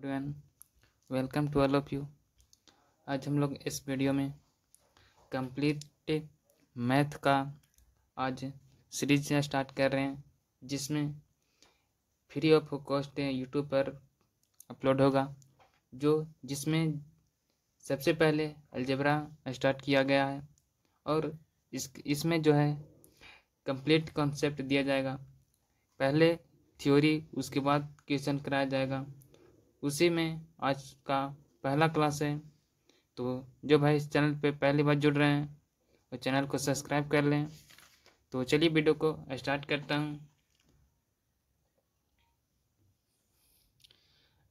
Everyone, welcome to all of you. आज हम लोग इस वीडियो में कंप्लीट मैथ का आज सीरीज स्टार्ट कर रहे हैं, जिसमें फ्री ऑफ कॉस्ट यूट्यूब पर अपलोड होगा। जिसमें सबसे पहले अलजेब्रा स्टार्ट किया गया है और इसमें जो है कंप्लीट कॉन्सेप्ट दिया जाएगा। पहले थ्योरी, उसके बाद क्वेश्चन कराया जाएगा। उसी में आज का पहला क्लास है। तो जो भाई इस चैनल पे पहली बार जुड़ रहे हैं वो चैनल को सब्सक्राइब कर लें। तो चलिए वीडियो को स्टार्ट करता हूँ।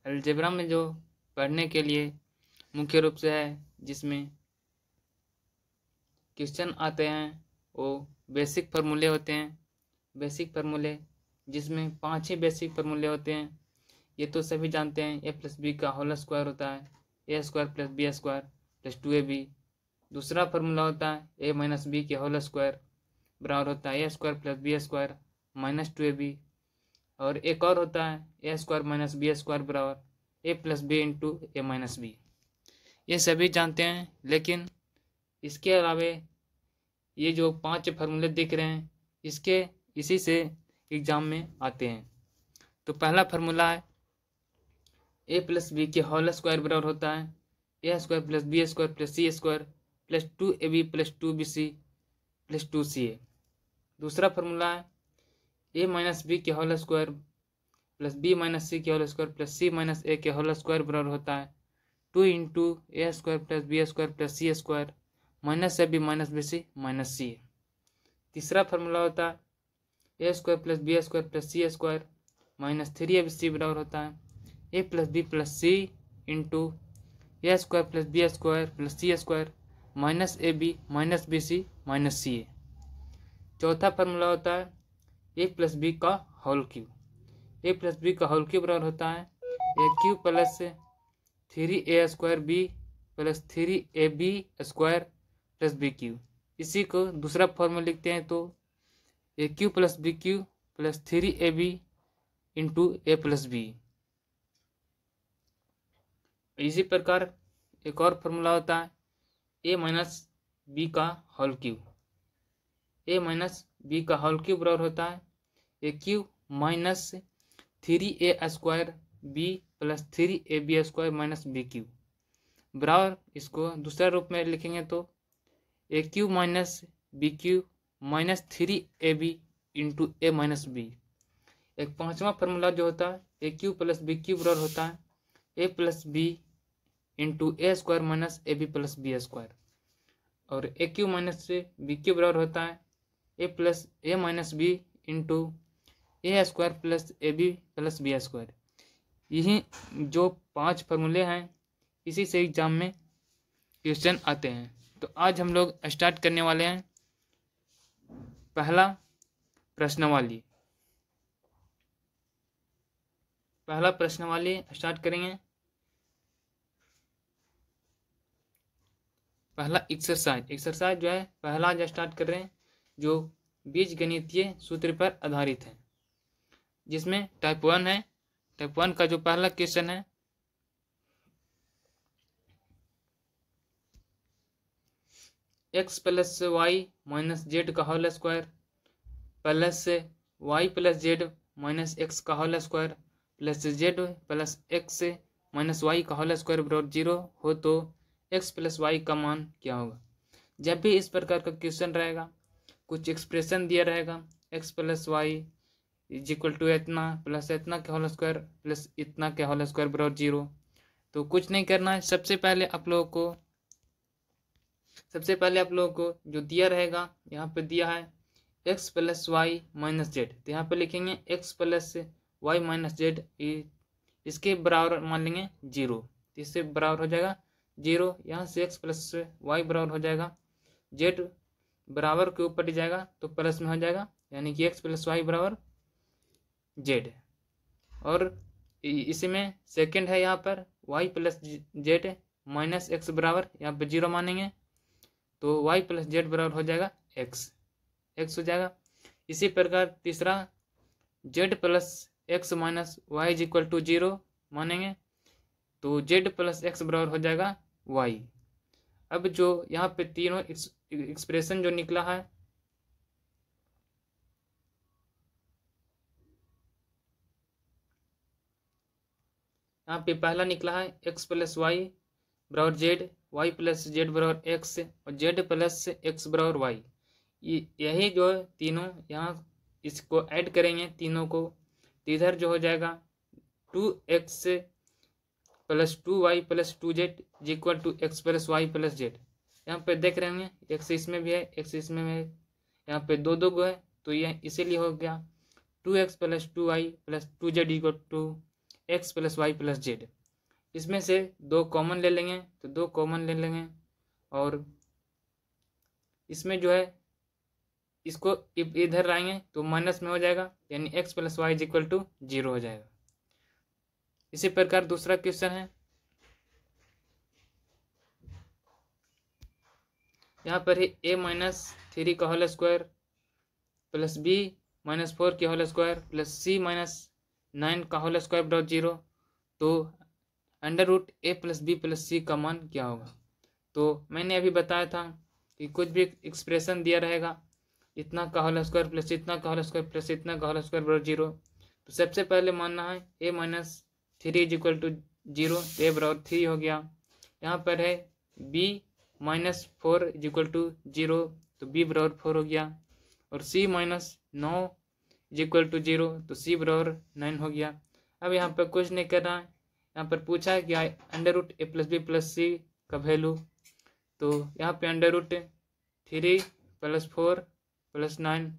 अलजेब्रा में जो पढ़ने के लिए मुख्य रूप से है, जिसमें क्वेश्चन आते हैं, वो बेसिक फार्मूले होते हैं। बेसिक फार्मूले जिसमें 5 ही बेसिक फार्मूले होते हैं। ये तो सभी जानते हैं। ए प्लस बी का होल स्क्वायर होता है A square plus B square plus 2ab। दूसरा फार्मूला होता है ए माइनस बी के होल स्क्वायर बराबर होता है A square plus B square minus 2ab। और एक और होता है A square minus B square बराबर A plus B into A minus B. ये सभी जानते हैं, लेकिन इसके अलावा ये जो 5 फार्मूले दिख रहे हैं, इसी से एग्जाम में आते हैं। तो पहला फार्मूला है ए प्लस बी के होल स्क्वायर बराबर होता है A square plus B square plus C square plus 2ab plus 2bc plus 2ca। दूसरा फार्मूला है ए माइनस बी के whole square plus B minus C के whole square plus C minus A के whole square बराबर होता है 2 into A square plus B square plus C square minus A B minus B C minus सी। तीसरा formula होता है A square plus B square plus C square minus 3abc बराबर होता है A plus B plus C into A square plus B square plus C square minus A B minus B C minus C A. चौथा formula होता है A plus B का whole cube. A plus B का whole cube बराबर होता है A cube plus 3a square B plus 3ab square plus B cube. इसी को दूसरा फॉर्मूला लिखते हैं तो A cube plus B cube plus 3ab into A plus B. इसी प्रकार एक और फार्मूला होता है ए माइनस बी का whole cube. A minus B का होल क्यूब बराबर होता है A cube minus 3a square B plus 3ab square minus B cube बराबर। इसको दूसरा रूप में लिखेंगे तो A cube minus B cube minus 3ab into A minus B. एक पांचवा फार्मूला जो होता है A cube plus B cube बराबर होता है A plus B into A square minus A B plus B square. और A cube minus B cube बराबर होता है A plus A minus B into A square plus A B plus B square. यही जो 5 फार्मूले हैं, इसी से एग्जाम में क्वेश्चन आते हैं। तो आज हम लोग स्टार्ट करने वाले हैं पहला प्रश्नावली। पहला प्रश्नावली स्टार्ट करेंगे। पहला एक्सरसाइज जो है पहला जो स्टार्ट कर रहे हैं, जो बीज गणितीय सूत्र पर आधारित है, जिसमें टाइप 1 है। टाइप 1 का जो पहला क्वेश्चन है x plus Y minus Z का whole square plus Y plus Z minus X का whole square plus Z plus x minus Y का होल स्क्वायर बराबर 0 हो तो x प्लस वाई का मान क्या होगा। जब भी इस प्रकार का क्वेश्चन रहेगा, कुछ एक्सप्रेशन दिया रहेगा x plus y is equal to इतना प्लस इतना के होल स्क्वायर प्लस इतना के होल स्क्वायर बराबर 0, तो कुछ नहीं करना है। सबसे पहले आप लोगों को जो दिया रहेगा, यहाँ पे दिया है x plus Y minus z, तो यहाँ पे लिखेंगे x plus Y minus z, इसके बराबर मान लेंगे 0, इससे बराबर हो जाएगा 0। यहाँ से x प्लस वाई बराबर हो जाएगा जेड, बराबर के ऊपर ही जाएगा तो प्लस में हो जाएगा, यानी कि x प्लस वाई बराबर जेड। और इसी में सेकंड है यहाँ पर y plus Z minus x बराबर, यहाँ पे 0 मानेंगे तो y प्लस जेड बराबर हो जाएगा x हो जाएगा। इसी प्रकार तीसरा z plus x minus y is equal to 0 मानेंगे, तो जेड प्लस एक्स बराबर हो जाएगा वाई। अब जो यहाँ पे तीनों एक्सप्रेशन जो निकला है, यहाँ पे पहला निकला है एक्स प्लस वाई बराबर जेड, वाई प्लस जेड बराबर एक्स और जेड प्लस एक्स बराबर वाई। यही जो है तीनों यहाँ इसको ऐड करेंगे तीनों को, तो इधर जो हो जाएगा 2x plus 2y plus 2z equal to x plus Y plus z. यहाँ पे देख रहे होंगे एक्स इसमें भी है, एक्स इसमें भी है, यहाँ पे दो दो गो है, तो यह इसीलिए हो गया 2x plus 2y plus 2z equal to x plus Y plus z. इसमें से दो कॉमन ले लेंगे, तो दो कॉमन ले लेंगे और इसमें जो है इसको इधर लाएंगे तो माइनस में हो जाएगा, यानी x plus y equal to 0 हो जाएगा। इसी प्रकार दूसरा क्वेश्चन है, यहाँ पर है a माइनस 3 का whole square plus b minus 4 के whole square plus c minus 9 का होल स्क्वायर बराबर 0। तो under root a plus B plus सी का मान क्या होगा। तो मैंने अभी बताया था कि कुछ भी एक्सप्रेशन दिया रहेगा, इतना का होल स्क्वायर प्लस इतना का होल स्क्वायर प्लस इतना का होल स्क्वायर बराबर 0। तो सबसे पहले मानना है a minus 3 is equal to 0, तो a बराबर 3 हो गया। यहाँ पर है b minus 4 is equal to 0, तो b बराबर 4 हो गया। और c minus 9 is equal to 0, तो c बराबर 9 हो गया। अब यहाँ पर कुछ नहीं करना है, यहाँ पर पूछा है कि under root a plus B plus सी का वैल्यू। तो यहाँ पे अंडर रूट 3 प्लस 4 प्लस 9,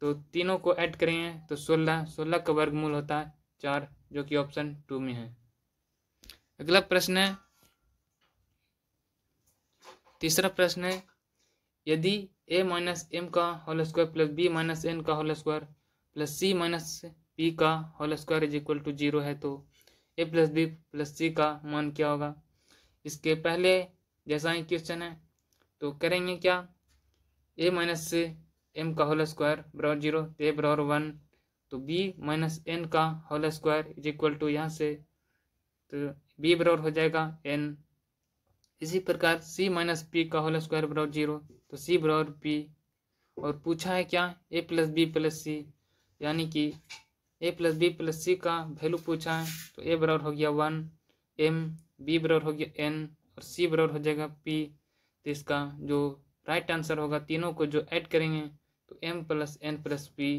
तो तीनों को ऐड करेंगे तो 16 का वर्गमूल होता है 4, जो कि ऑप्शन 2 में है। अगला प्रश्न है, तीसरा प्रश्न है, यदि a माइनस एम का whole square plus b minus n का whole square plus c minus p का whole square is equal to 0 है, तो a प्लस बी प्लस सी का मान क्या होगा। इसके पहले जैसा ही क्वेश्चन है, तो करेंगे क्या, a माइनस एम का होल स्क्वायर बराबर 0, तो a बराबर 1, तो b माइनस n का whole square is equal to यहाँ से, तो b बराबर हो जाएगा n। इसी प्रकार c माइनस पी का होल स्क्वायर बराबर 0, तो c बराबर p। और पूछा है क्या, a प्लस बी प्लस सी, यानी कि a प्लस बी प्लस सी का वैल्यू पूछा है, तो a बराबर हो गया 1 m, b बराबर हो गया n और c बराबर हो जाएगा p। तो इसका जो राइट आंसर होगा, तीनों को जो ऐड करेंगे तो m plus n plus p,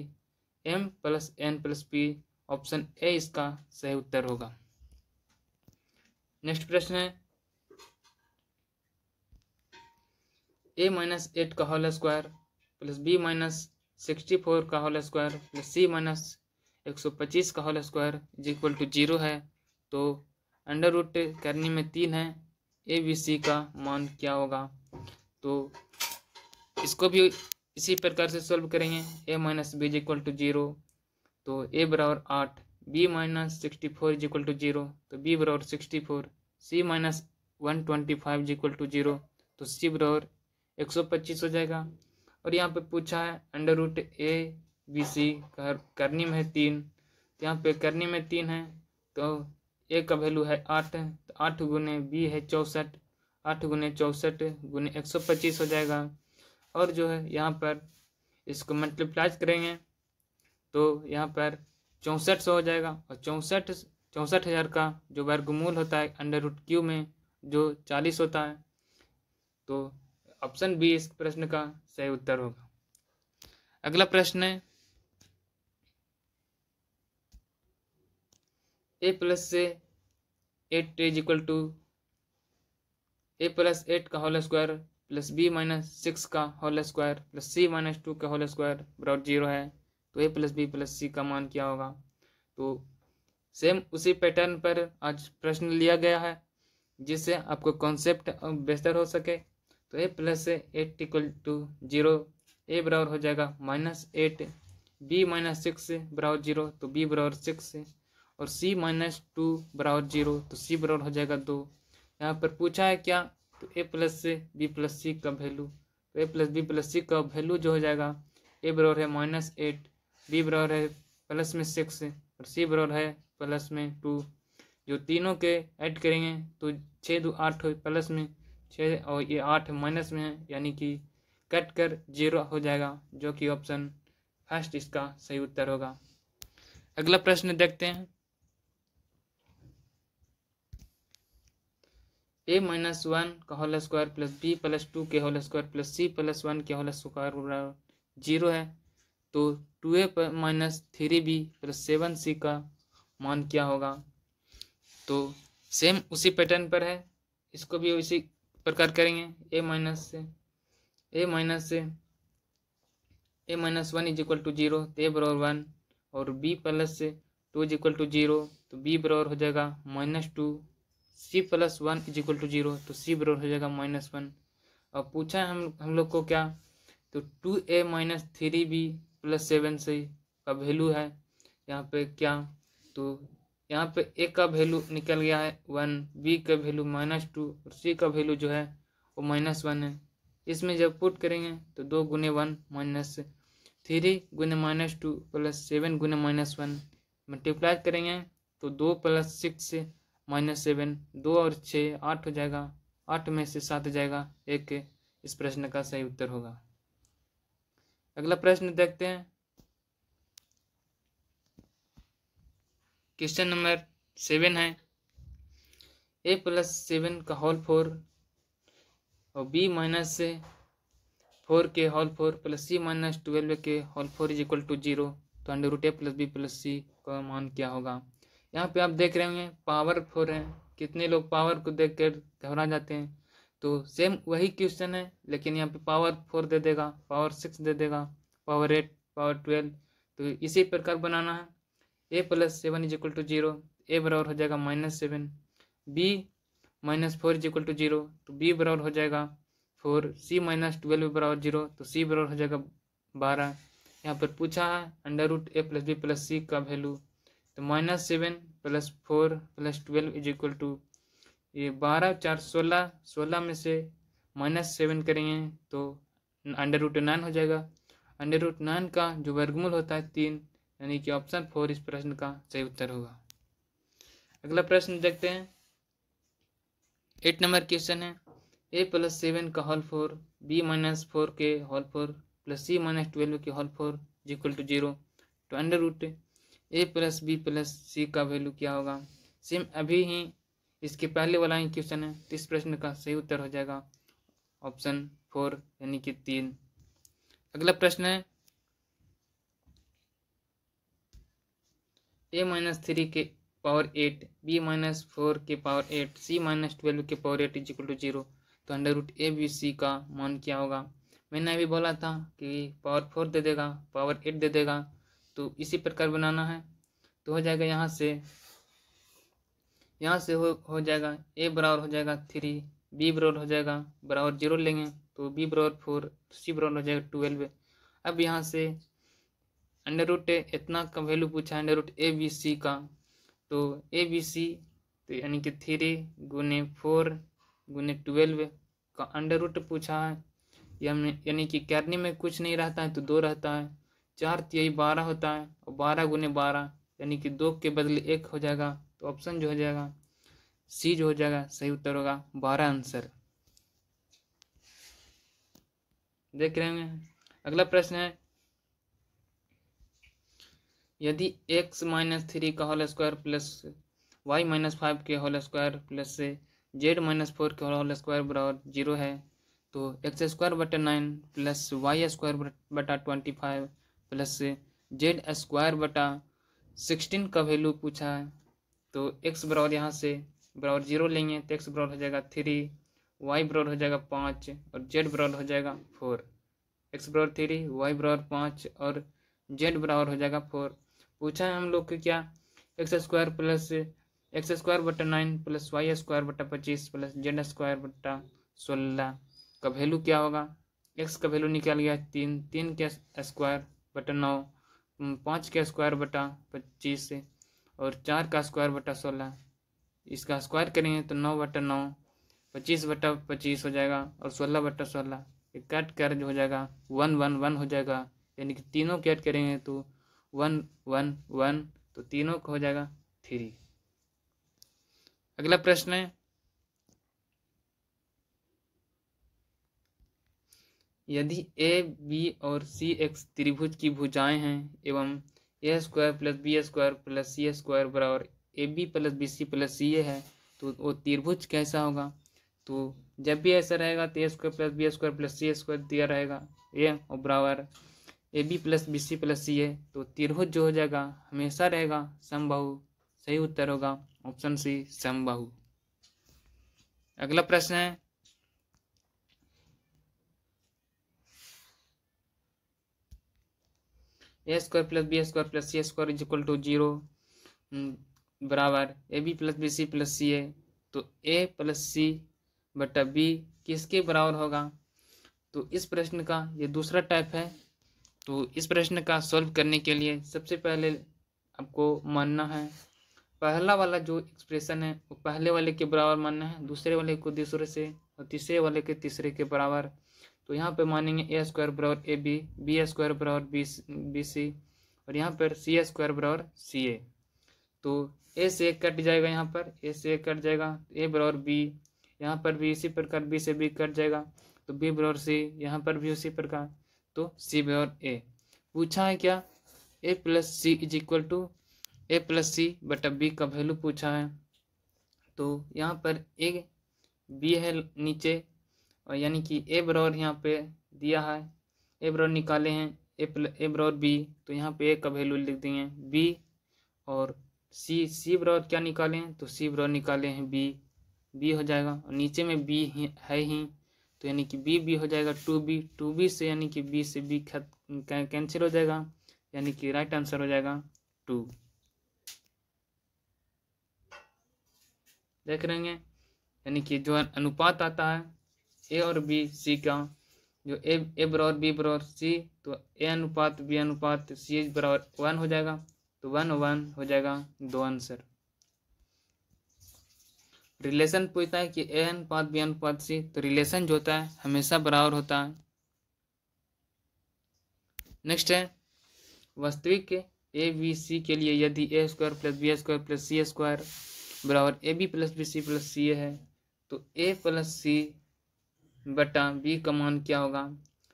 m plus n plus p, option A इसका सही उत्तर होगा। नेक्स्ट प्रश्न है, a माइनस 8 का whole square plus b minus 64 का whole square plus c minus 125 का whole square is equal to 0 है। तो अंडर रूट करने में 3 है, ए बी सी का मान क्या होगा। तो इसको भी इसी प्रकार से सॉल्व करेंगे, a minus B is equal to 0, तो a बराबर 8, b minus 64 is equal to 0, तो b बराबर 64, c minus 125 is equal to 0, तो c बराबर 125 हो जाएगा। और यहाँ पे पूछा है under root a B c करनी में है 3, तो यहाँ पे करनी में 3 है, तो ए का वैल्यू है 8, तो 8 गुने बी है 64, 8 गुने 64 गुने 125 हो जाएगा। और जो है यहाँ पर इसको मल्टीप्लाई करेंगे तो यहाँ पर 6400 हो जाएगा, और 64,000 का जो वर्गमूल होता है अंडर रूट क्यू में जो 40 होता है, तो ऑप्शन बी इस प्रश्न का सही उत्तर होगा। अगला प्रश्न है, a प्लस से 8 is equal to a plus 8 का whole square plus b minus 6 का whole square plus c minus 2 का होल स्क्वायर बराबर 0 है। तो a प्लस बी प्लस सी का मान क्या होगा। तो सेम उसी पैटर्न पर आज प्रश्न लिया गया है, जिससे आपको कॉन्सेप्ट बेहतर हो सके। तो a प्लस से 8 इक्वल टू 0, a बराबर हो जाएगा -8, b माइनस 6 बराबर 0, तो b बराबर 6, और c माइनस 2 बराबर 0, तो c बराबर हो जाएगा 2। यहाँ पर पूछा है क्या, तो a प्लस से b प्लस सी का वैल्यू, तो a प्लस बी प्लस सी का वैल्यू जो हो जाएगा, a बराबर है -8, b बराबर है प्लस में 6 और c बराबर है प्लस में 2, जो तीनों के ऐड करेंगे तो 6 2 8 प्लस में 6 और ये 8 माइनस में है, यानी कि कट कर 0 हो जाएगा, जो कि ऑप्शन फर्स्ट इसका सही उत्तर होगा। अगला प्रश्न देखते हैं। a-1 का whole square plus b plus 2 के whole square plus c plus 1 के होल स्क्वायर बराबर 0 है, तो 2a minus 3b plus 7c का मान क्या होगा। तो सेम उसी पैटर्न पर है, इसको भी उसी प्रकार करेंगे। a minus 1 is equal to 0, तो a बराबर 1, और b plus 2 is equal to 0, तो b बराबर हो जाएगा -2, c plus 1 is equal to 0, तो c बराबर हो जाएगा -1। अब पूछा है हम लोग को क्या, तो 2a minus 3b plus 7c का वैल्यू है यहाँ पे क्या, तो यहाँ पे a का वैल्यू निकल गया है 1, b का वैल्यू -2 और c का वैल्यू जो है वो -1 है। इसमें जब पुट करेंगे तो 2 गुने 1 माइनस 3 गुने -2 प्लस 7 गुने -1 मल्टीप्लाई करेंगे तो 2 प्लस 6 माइनस 7, 2 और 6 8 हो जाएगा, 8 में से 7 जाएगा, 1 इस प्रश्न का सही उत्तर होगा। अगला प्रश्न देखते हैं। क्वेश्चन नंबर 7 है, a प्लस 7 का होल 4 और b माइनस 4 के होल 4 प्लस c माइनस 12 के होल 4 इज इक्वल टू 0, तो under root a plus b plus c का मान क्या होगा। यहाँ पे आप देख रहे होंगे पावर 4 है, कितने लोग पावर को देख कर घबरा जाते हैं, तो सेम वही क्वेश्चन है, लेकिन यहाँ पे पावर 4 दे देगा, पावर 6 दे देगा, पावर 8, पावर 12, तो इसी प्रकार बनाना है। a plus 7 is equal to 0, a बराबर हो जाएगा -7, b -4 इज इक्वल टू 0, तो b बराबर हो जाएगा 4, c माइनस 12 बराबर 0, तो c बराबर हो जाएगा 12। यहाँ पर पूछा है under root a plus b plus c का वैल्यू, तो -7 plus 4 plus 12 is equal to ये 12 4 16, 16 में से -7 करेंगे तो अंडर रूट 9 हो जाएगा। अंडर रूट 9 का जो वर्गमूल होता है 3, यानी कि ऑप्शन 4 इस प्रश्न का सही उत्तर होगा। अगला प्रश्न देखते हैं। 8 नंबर क्वेश्चन है, a प्लस 7 का होल 4 b माइनस 4 के होल 4 प्लस c माइनस 12 के होल 4 इज इक्वल टू 0, तो under root a plus b plus c का वैल्यू क्या होगा। सेम अभी ही इसके पहले वाला ही क्वेश्चन है, तो इस प्रश्न का सही उत्तर हो जाएगा ऑप्शन 4 यानी कि 3। अगला प्रश्न है, a माइनस 3 के पावर 8 b माइनस 4 के पावर 8 c माइनस 12 के पावर 8 इज इक्वल टू 0, तो under root a b c का मान क्या होगा। मैंने अभी बोला था कि पावर 4 दे देगा, पावर 8 दे देगा, तो इसी प्रकार बनाना है, तो हो जाएगा यहाँ से हो जाएगा a बराबर हो जाएगा 3, b बराबर हो जाएगा बराबर 0 लेंगे तो b बराबर 4, c बराबर हो जाएगा 12। अब यहाँ से अंडर रूट इतना का वैल्यू पूछा है under root a B c का, तो ए बी सी तो यानी कि 3 गुने 4 गुने 12 का अंडर रूट पूछा है, यानी कि करने में कुछ नहीं रहता है तो 2 रहता है, 4 3 12 होता है, और 12 गुने 12 यानी कि 2 के बदले 1 हो जाएगा, तो ऑप्शन जो हो जाएगा सी जो हो जाएगा सही उत्तर होगा 12 आंसर। देख रहे हैं। अगला प्रश्न है, यदि x माइनस 3 का whole square plus y minus 5 के whole square plus z minus 4 के होल स्क्वायर बराबर 0 है, तो x स्क्वायर बटा 9 प्लस y स्क्वायर बटा 25 प्लस z स्क्वायर बटा 16 का वैल्यू पूछा है, तो x बराबर यहाँ से बराबर 0 लेंगे तो x बराबर हो जाएगा 3, y बराबर हो जाएगा 5 और z बराबर हो जाएगा 4। x बराबर 3, y बराबर 5 और z बराबर हो जाएगा 4। पूछा है हम लोग को क्या, एक्स स्क्वायर बटा 9 प्लस वाई स्क्वायर बटा 25 प्लस जेड स्क्वायर बटा 16 का वैल्यू क्या होगा। एक्स का वैल्यू निकल गया 3 के स्क्वायर बटा 9, 5 के स्क्वायर बटा 25 और 4 का स्क्वायर बटा 16, इसका स्क्वायर करेंगे तो 9 बटा 9, 25 बटा 25 हो जाएगा और 16 बटा 16 कट कर जो हो जाएगा 1 1 1 हो जाएगा, यानी कि तीनों के ऐड करेंगे तो 1 1 1, तो तीनों का हो जाएगा 3। अगला प्रश्न है, यदि ए बी और सी एक्स त्रिभुज की भुजाएं हैं एवं A square plus B square plus C square बराबर A B plus B C plus C A है, तो वो त्रिभुज कैसा होगा? तो जब भी ऐसा रहेगा तो A square plus B square plus C square दिया रहेगा ए और बराबर A B plus B C plus C A, तो त्रिभुज जो हो जाएगा हमेशा रहेगा समबाहु। सही उत्तर होगा ऑप्शन सी समबाहु। अगला प्रश्न है, A square plus B square plus C square is equal to 0 बराबर A B plus B C plus C A, तो ए प्लस सी बटा बी किसके बराबर होगा? तो इस प्रश्न का ये दूसरा टाइप है। तो इस प्रश्न का सॉल्व करने के लिए सबसे पहले आपको मानना है पहला वाला जो एक्सप्रेशन है वो पहले वाले के बराबर मानना है, दूसरे वाले को दूसरे से और तीसरे वाले के तीसरे के बराबर। तो यहाँ पे मानेंगे ए स्क्वायर बराबर ए बी, बी स्क्वायर बराबर बी सी और यहाँ पर सी स्क्वायर बराबर सी ए। तो ए से एक कट जाएगा, यहाँ पर ए से एक कट जाएगा, ए बराबर बी, यहाँ पर भी इसी प्रकार बी से बी कट जाएगा, तो बी बराबर सी, यहाँ पर भी उसी प्रकार, तो सी बराबर ए। पूछा है क्या? A plus C is equal to A plus C बटा बी का वैल्यू पूछा है। तो यहाँ पर ए बी है नीचे और यानी कि ए बराबर यहाँ पे दिया है, ए बराबर निकाले हैं ए बराबर बी, तो यहाँ पे ए का वैल्यू लिख देंगे बी और सी बराबर क्या निकाले हैं? तो सी बराबर निकाले हैं बी हो जाएगा और नीचे में बी है ही, तो यानी कि बी हो जाएगा 2b से, यानी कि बी से बी कैंसिल हो जाएगा, यानी कि राइट आंसर हो जाएगा 2। देख रहे हैं, यानी कि जो अनुपात आता है ए और बी सी का, जो ए बराबर बी बराबर सी, तो ए अनुपात बी अनुपात सी बराबर 1 हो जाएगा, तो 1 हो जाएगा 2 आंसर। रिलेशन पूछता है कि ए अनुपात बी अनुपात सी, तो रिलेशन जो होता है हमेशा बराबर होता है। नेक्स्ट है, वास्तविक ए बी सी के लिए यदि A square plus B square plus C square बराबर A B plus B C plus C है, तो ए प्लस सी बटा बी का मान क्या होगा?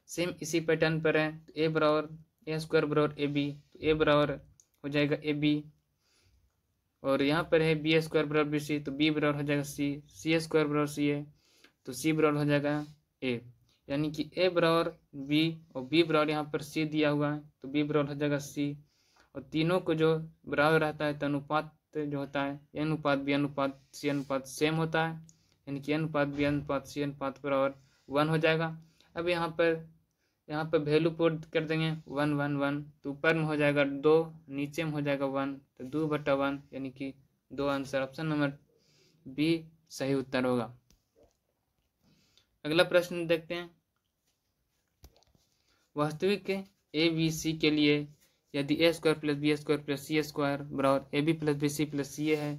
सेम इसी पैटर्न पर है, तो ए बराबर ए स्क्वायर बराबर ए बी, तो ए बराबर हो जाएगा ए बी, और यहाँ पर है बी स्क्वायर बराबर बी सी, तो बी बराबर हो जाएगा सी स्क्वायर बराबर सी है, तो सी बराबर हो जाएगा ए, यानी कि ए बराबर बी और बी बराबर यहाँ पर सी दिया हुआ है, तो बी बराबर हो जाएगा सी, और तीनों को जो बराबर रहता है तो अनुपात जो होता है ए अनुपात बी अनुपात सी अनुपात सेम होता है, यानी कि अनुपात बी अनुपात सी अनुपात बराबर 1 हो जाएगा। अब यहाँ पर वैल्यू पुट कर देंगे 1 तो ऊपर में हो जाएगा 2, नीचे में हो जाएगा 1, तो 2/1 यानी कि 2 आंसर। ऑप्शन नंबर बी सही उत्तर होगा। अगला प्रश्न देखते हैं, वास्तविक ए बी सी के लिए यदि A square plus B square plus C square बराबर A B plus B C plus C है,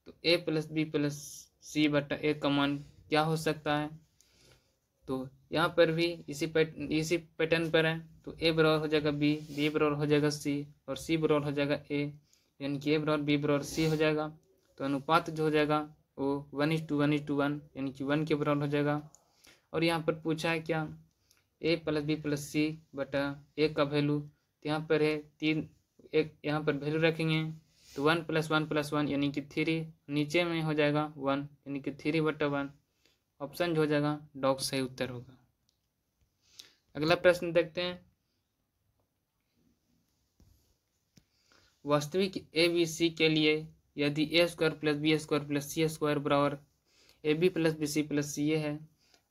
तो A plus B plus C बटा ए का मान क्या हो सकता है? तो यहाँ पर भी इसी पैटर्न पर है, तो ए बराबर हो जाएगा बी बराबर हो जाएगा सी और सी बराबर हो जाएगा ए, यानी कि ए बराबर बी बराबर सी हो जाएगा, तो अनुपात जो हो जाएगा वो 1:1 यानी कि 1 के बराबर हो जाएगा। और यहाँ पर पूछा है क्या? A plus B plus C बटा ए का वैल्यू, तो यहाँ पर है 3, एक यहाँ पर वैल्यू रखेंगे तो 1 + 1 + 1 यानी कि 3, नीचे में हो जाएगा 1 यानी कि 3/1। ऑप्शन जो हो जाएगा डॉग सही उत्तर होगा। अगला प्रश्न देखते हैं, वास्तविक ए बी सी के लिए यदि A square plus B square plus C square बराबर A B plus B C plus C है,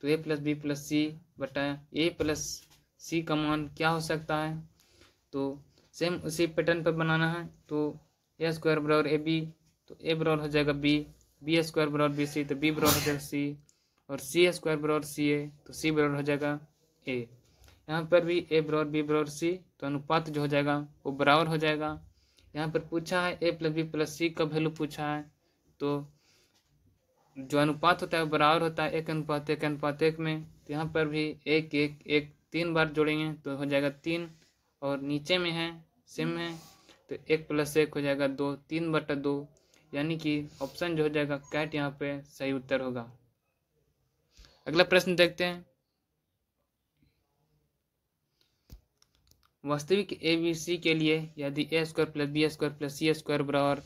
तो A plus B plus C बटा ए प्लस सी का मान क्या हो सकता है? तो सेम उसी पैटर्न पर बनाना है, तो ए स्क्वायर बराबर ए बी, तो ए बराबर हो जाएगा बी स्क्वायर बराबर बी सी, तो बी बराबर हो जाएगा सी, और सी स्क्वायर बराबर सी ए, तो सी बराबर हो जाएगा ए। यहाँ पर भी ए बराबर बी बराबर सी, तो अनुपात जो हो जाएगा वो बराबर हो जाएगा। यहाँ पर पूछा है ए प्लस बी प्लस सी का वैल्यू पूछा है, तो जो अनुपात होता है वो बराबर होता है 1:1 में, तो यहाँ पर भी 1 3 बार जोड़ेंगे तो हो जाएगा 3, और नीचे में है सेम है, तो 1 + 1 हो जाएगा 2, 3/2 यानी कि ऑप्शन जो हो जाएगा कैट यहाँ पे सही उत्तर होगा। अगला प्रश्न देखते हैं। वास्तविक ए बी सी के लिए यदि A square plus B square plus C square बराबर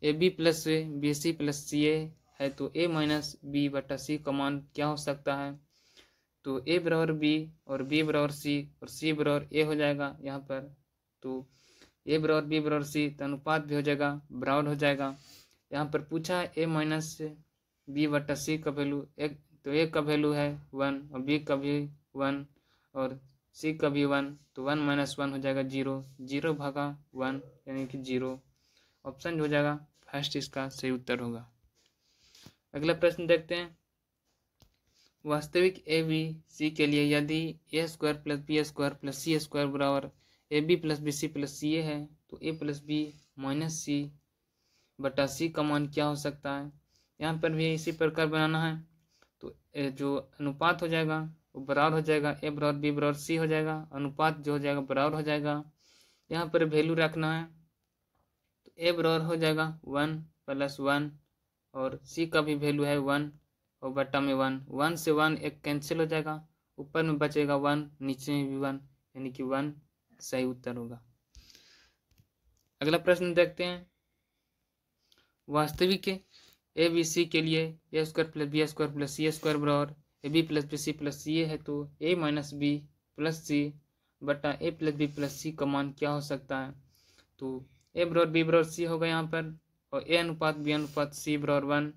A B plus B C plus C A है तो ए माइनस बी बटा सी का मान क्या हो सकता है। तो ए बराबर बी और बी बराबर सी और सी बराबर ए हो जाएगा यहाँ पर। तो ए बराबर बी बराबर सी तो अनुपात भी हो जाएगा, बराबर हो जाएगा। यहाँ पर पूछा है ए माइनस बी बटा सी का वैल्यू एक, तो ए का वैल्यू है 1 और बी का भी 1 और सी का भी 1, तो 1 माइनस 1 हो जाएगा 0, 0 भागा 1 यानी कि 0। ऑप्शन हो जाएगा फर्स्ट इसका सही उत्तर होगा। अगला प्रश्न देखते हैं। वास्तविक ए बी सी के लिए यदि A square plus B square plus C square बराबर A B plus B C plus C A है तो A plus B minus C बटा सी का मान क्या हो सकता है। यहाँ पर भी इसी प्रकार बनाना है। तो जो अनुपात हो जाएगा वो बराबर हो जाएगा, ए बराबर बी बराबर सी हो जाएगा, अनुपात जो हो जाएगा बराबर हो जाएगा। यहाँ पर वैल्यू रखना है तो ए बराबर हो जाएगा 1 प्लस 1 और सी का भी वैल्यू है 1 और बटा में 1, 1 से 1 एक कैंसिल हो जाएगा, ऊपर में बचेगा 1, नीचे में भी 1 यानी कि 1 सही उत्तर होगा। अगला प्रश्न देखते हैं। वास्तविक ए बी सी के लिए A square plus B square plus C square बराबर A B plus B C plus C है तो A minus B plus C बटा ए प्लस बी प्लस सी का मान क्या हो सकता है। तो ए बराबर बी बराबर सी होगा यहाँ पर और ए अनुपात बी अनुपात सी बराबर 1।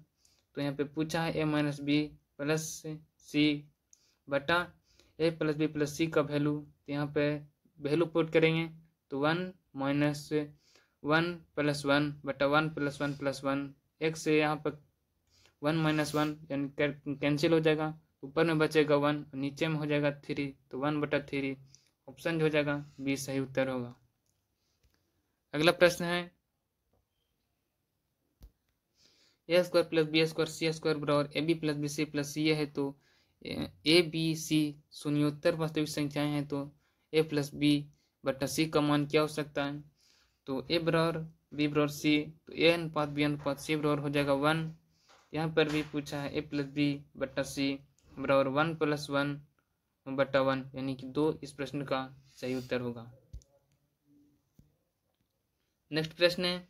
तो यहाँ पे पूछा है A minus B plus C बटा ए प्लस बी प्लस सी का वैल्यू, तो यहाँ पे वैल्यू पुट करेंगे तो 1 माइनस 1 प्लस 1 बटा 1 प्लस 1 प्लस 1, एक से यहाँ पर 1 माइनस 1 यानी कैंसिल हो जाएगा, ऊपर में बचेगा 1 और नीचे में हो जाएगा 3, तो 1 बटा 3 ऑप्शन हो जाएगा बी सही उत्तर होगा। अगला प्रश्न है। A square plus B square C square बराबर A B plus B C plus C है तो ए बी सी शून्योत्तर वास्तविक संख्याएं हैं तो ए प्लस बी बटा सी का मान क्या हो सकता है। तो ए बराबर बी बराबर सी तो ए अनुपात बी अनुपात सी बराबर हो जाएगा 1। यहाँ पर भी पूछा है ए प्लस बी बटा सी बराबर 1 प्लस 1 बटा 1 यानी कि 2 इस प्रश्न का सही उत्तर होगा। नेक्स्ट प्रश्न है।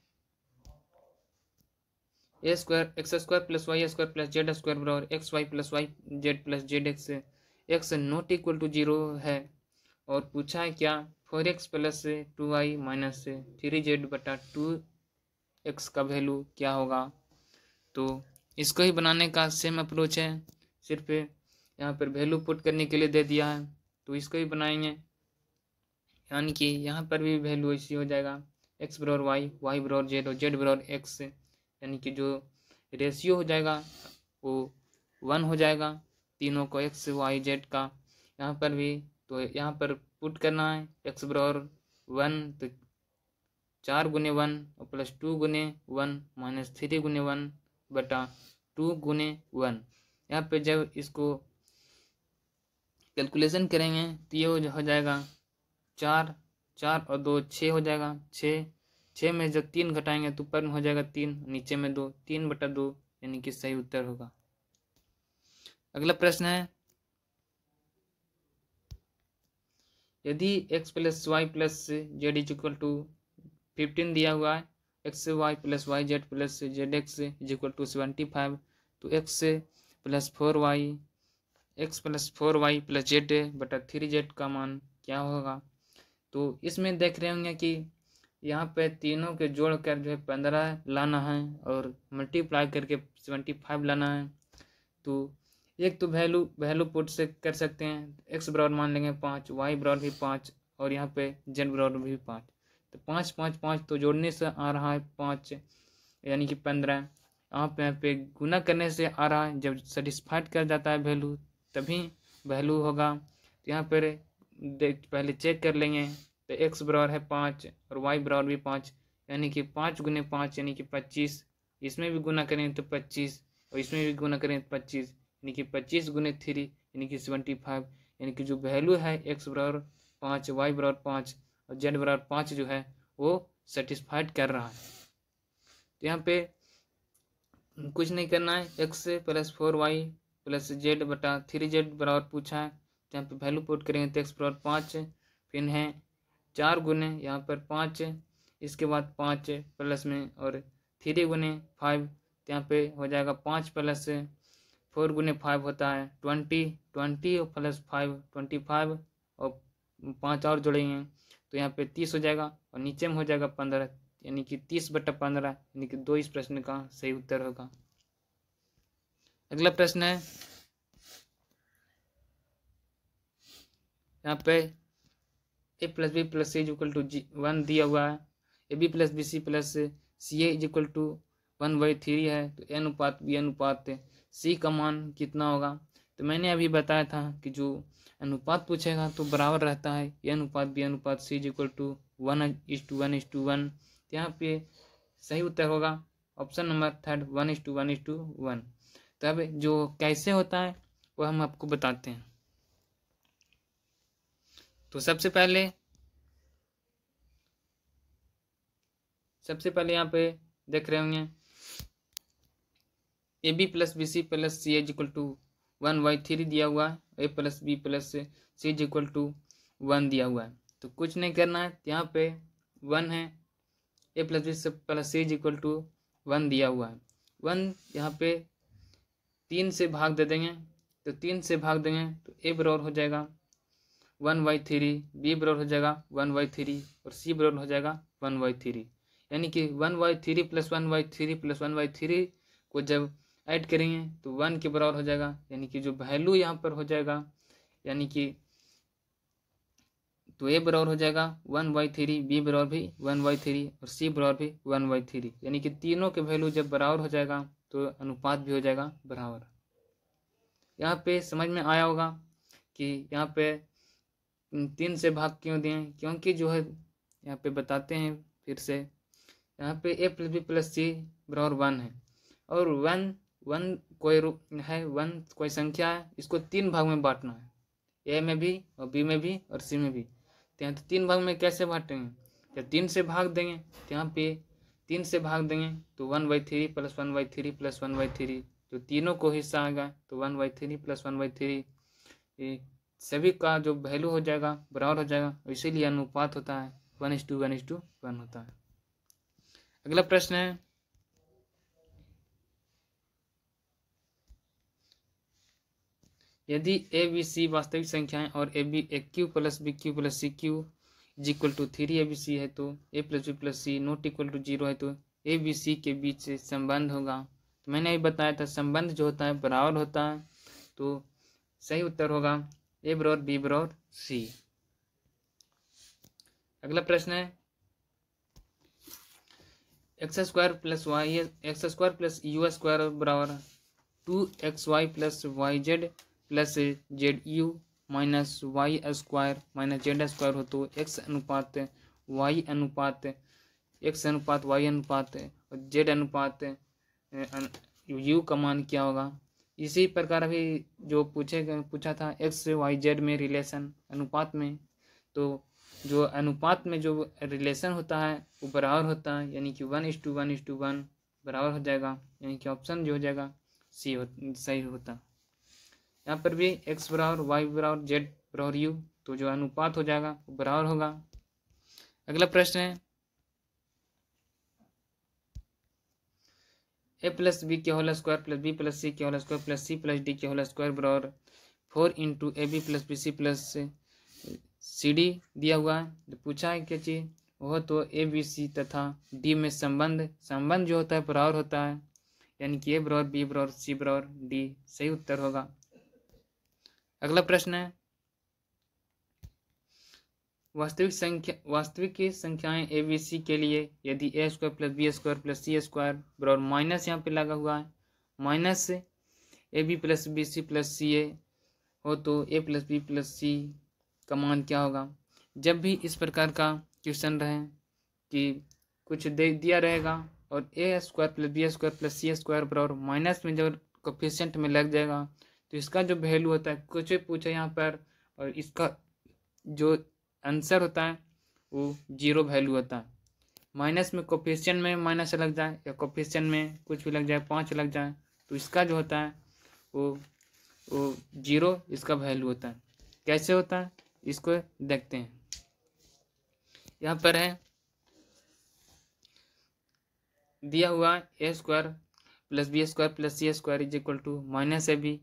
A square X square plus Y square plus Z square बराबर X Y plus Y Z plus Z X not equal to 0 है और पूछा है क्या 4x plus 2y minus 3z बटा 2x का वैल्यू क्या होगा। तो इसको ही बनाने का सेम अप्रोच है, सिर्फ यहाँ पर वैल्यू पुट करने के लिए दे दिया है तो इसको ही बनाएंगे। यानी कि यहाँ पर भी वैल्यू इसी हो जाएगा x बराबर वाई वाई बराबर जेड और जेड बराबर एक्स, यानी कि जो रेशियो हो जाएगा वो 1 हो जाएगा तीनों को x y z का। यहाँ पर भी तो यहाँ पर पुट करना है x बराबर 1 तो 4 गुने 1 और प्लस 2 गुने 1 माइनस 3 गुने 1 बटा 2 गुने 1। यहाँ पे जब इसको कैलकुलेशन करेंगे तो ये हो जाएगा 4 4 और 2 6 हो जाएगा, 6 में जब 3 घटाएंगे तो ऊपर में हो जाएगा 3, नीचे में 2, 3 बटा 2 यानी कि सही उत्तर होगा। अगला प्रश्न है। यदि x plus Y plus z is equal to 15 दिया हुआ है, x Y plus Y Z plus Z x is equal to 75 तो x plus 4y plus Z बटा 3z का मान क्या होगा। तो इसमें देख रहे होंगे कि यहाँ पे तीनों के जोड़ कर जो है 15 लाना है और मल्टीप्लाई करके 75 लाना है। तो एक तो वैल्यू पुट से कर सकते हैं, x बराबर मान लेंगे 5, y बराबर भी 5 और यहाँ पे z बराबर भी 5, तो 5 5 5 तो जोड़ने से आ रहा है 5 यानी कि 15। यहाँ पे गुना करने से आ रहा है, जब सेटिस्फाइड कर जाता है वैल्यू तभी वैल्यू होगा। तो यहाँ पर पहले चेक कर लेंगे तो x बराबर है 5 और y बराबर भी 5 यानी कि 5 गुने 5 यानी कि 25, इसमें भी गुना करें तो 25 और इसमें भी गुना करें तो 25 यानी कि 25 गुने 3 यानी कि 75, यानी कि जो वैल्यू है x बराबर 5 y बराबर 5 और z बराबर 5 जो है वो सेटिस्फाइड कर रहा है। तो यहाँ पे कुछ नहीं करना है, x plus 4y plus Z बटा 3z बराबर पूछा है, जहाँ पे वैल्यू पुट करेंगे तो एक्स बराबर 5 फिर है 4 गुने यहाँ पर 5, इसके बाद 5 प्लस में और 3 गुने 5, तो यहाँ पे हो जाएगा 5 प्लस 4 गुने 5 होता है 20, 20 और प्लस 5 25 और 5 और जोड़ेंगे तो यहाँ पे 30 हो जाएगा और नीचे में हो जाएगा 15, यानी कि 30/15, यानी कि 2 इस प्रश्न का सही उत्तर होगा। अगला प्रश्न है, यहाँ पे A plus B plus C equal to 1 दिया हुआ है, A B plus B C plus C A equal to 1/3 है, तो ए अनुपात बी अनुपात सी का मान कितना होगा। तो मैंने अभी बताया था कि जो अनुपात पूछेगा तो बराबर रहता है ए अनुपात बी अनुपात सी इक्वल टू 1:1:1। यहाँ पे सही उत्तर होगा ऑप्शन नंबर 3 1:1:1। तो अब जो कैसे होता है वो हम आपको बताते हैं। तो सबसे पहले यहाँ पे देख रहे होंगे A B plus B C plus C equal to 1/3 दिया हुआ है, A plus B plus C equal to 1 दिया हुआ है। तो कुछ नहीं करना है, यहाँ पे 1 है, A plus B plus C equal to 1 दिया हुआ है, 1 यहाँ पे 3 से भाग दे देंगे, तो 3 से भाग देंगे तो ए बराबर हो जाएगा 1/3, बी बराबर हो जाएगा 1/3 और सी बराबर हो जाएगा 1/3, यानी कि 1/3 प्लस 1/3 प्लस 1/3 को जब ऐड करेंगे तो 1 के बराबर हो जाएगा, यानी कि जो वैल्यू यहाँ पर हो जाएगा, यानी कि तो ए बराबर हो जाएगा 1/3, बी बराबर भी 1/3 और सी बराबर भी 1/3, यानी कि तीनों के वैल्यू जब बराबर हो जाएगा तो अनुपात भी हो जाएगा बराबर। यहाँ पे समझ में आया होगा कि यहाँ पे 3 से भाग क्यों दिए, क्योंकि जो है यहाँ पे बताते हैं फिर से, यहाँ पे ए प्लस बी प्लस सी बराबर 1 है और 1 कोई है, 1 कोई संख्या है, इसको 3 भाग में बांटना है, ए में भी और बी में भी और सी में भी। तो यहाँ तो 3 भाग में कैसे बांटेंगे, जब 3 से भाग देंगे तो यहाँ पे 3 से भाग देंगे तो 1/3 प्लस 1/3 प्लस 1/3, जो तीनों को हिस्सा आएगा तो 1/3 प्लस 1/3, सभी का जो वैल्यू हो जाएगा बराबर हो जाएगा, इसीलिए अनुपात होता है 1:1:1 होता है। अगला प्रश्न है, यदि ए बी सी वास्तविक संख्याएं और A B A cube plus B cube plus C cube equal to 3ABC है, तो A plus B plus C not equal to 0 है, तो ए बी सी के बीच से संबंध होगा। तो मैंने अभी बताया था संबंध जो होता है बराबर होता है, तो सही उत्तर होगा ए बराबर बी बराबर सी। अगला प्रश्न है, x² plus Y x² plus u² बराबर 2xy plus yz plus ZU minus y² minus z² हो, तो x अनुपात y अनुपात और z अनुपात u का मान क्या होगा। इसी प्रकार अभी जो पूछा था x y z में रिलेशन अनुपात में, तो जो अनुपात में जो रिलेशन होता है वो बराबर होता है, यानी कि 1:1:1 बराबर हो जाएगा, यानी कि ऑप्शन जो हो जाएगा सी सही होता। यहाँ पर भी x बराबर y बराबर z बराबर u, तो जो अनुपात हो जाएगा वो बराबर होगा। अगला प्रश्न है, a प्लस बी के whole square plus B plus C के whole square plus C plus D के होल स्क्वायर बराबर 4 × AB plus BC plus CD दिया हुआ है। तो पूछा है क्या चीज़, वह तो ABC तथा D में संबंध जो होता है बराबर होता है, यानी कि A बराबर B बराबर C बराबर D सही उत्तर होगा। अगला प्रश्न है, वास्तविक की संख्याएं ABC के लिए यदि A² plus B² plus C² बराबर माइनस यहाँ पे लगा हुआ है, minus AB plus BC plus CA हो, तो A plus B plus C का मान क्या होगा। जब भी इस प्रकार का क्वेश्चन रहे कि कुछ दे दिया रहेगा और A² plus B² plus C² बराबर माइनस में जब कोफिशिएंट में लग जाएगा, तो इसका जो वैल्यू होता है कुछ भी पूछे यहाँ पर, और इसका जो आंसर होता है वो 0 वैल्यू होता है। माइनस में कोफिशिएंट में माइनस लग जाए या कोफिशिएंट में कुछ भी लग जाए 5 लग जाए तो इसका जो होता है वो 0 इसका वैल्यू होता है। कैसे होता है इसको देखते हैं। यहाँ पर है दिया हुआ A square plus B square plus C square is equal to minus A B